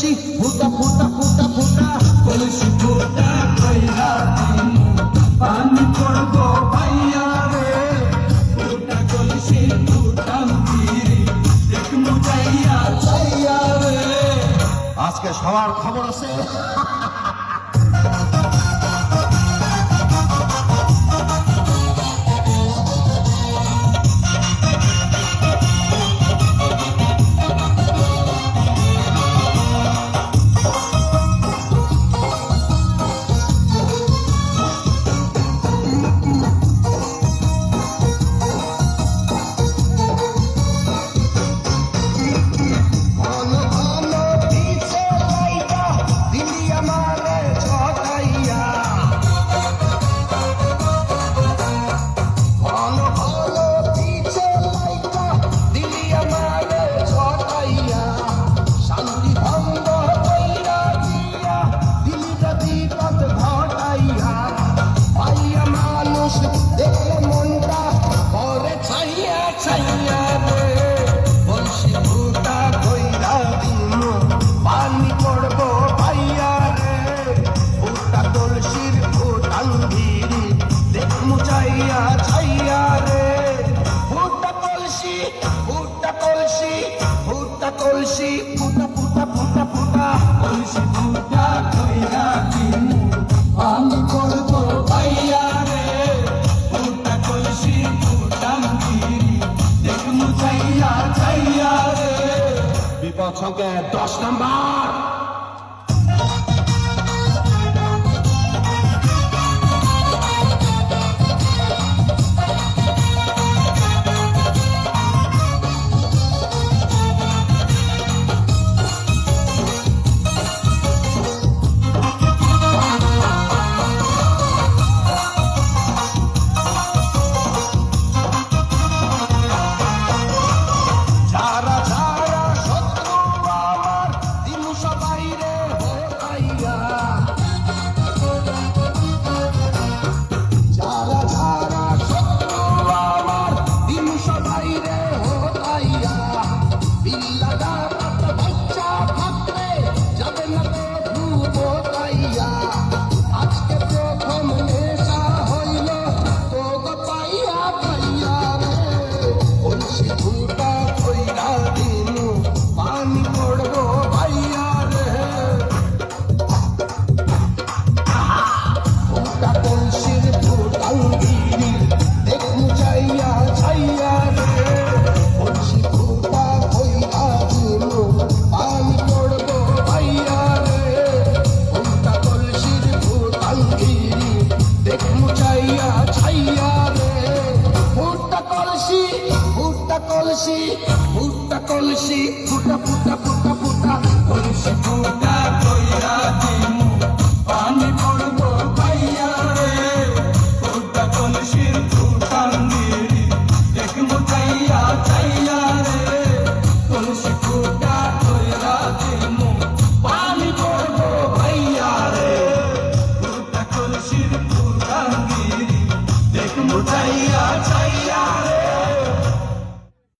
কলসি ফুটা ফুটা ফুটা ফুটা কলসি ফুটা কইরা দিমু পানি পড়বো ভাইয়া রে ফুটা কলসি ফুটাম দিরি দেখমু যাইয়া যাইয়া রে। আজকে সবার খবর আছে। কলসি ফুটা ফুটা ফুটা ফুটা কলসি ফুটা কইরা দিমু পানি পড়বো ভাইয়া রে ফুটা কলসি ফুটাম দিরি দেখমু যাইয়া যাইয়া রে। বিপদ সংকেত 10 নাম্বার। কলসি ফুটা ফুটা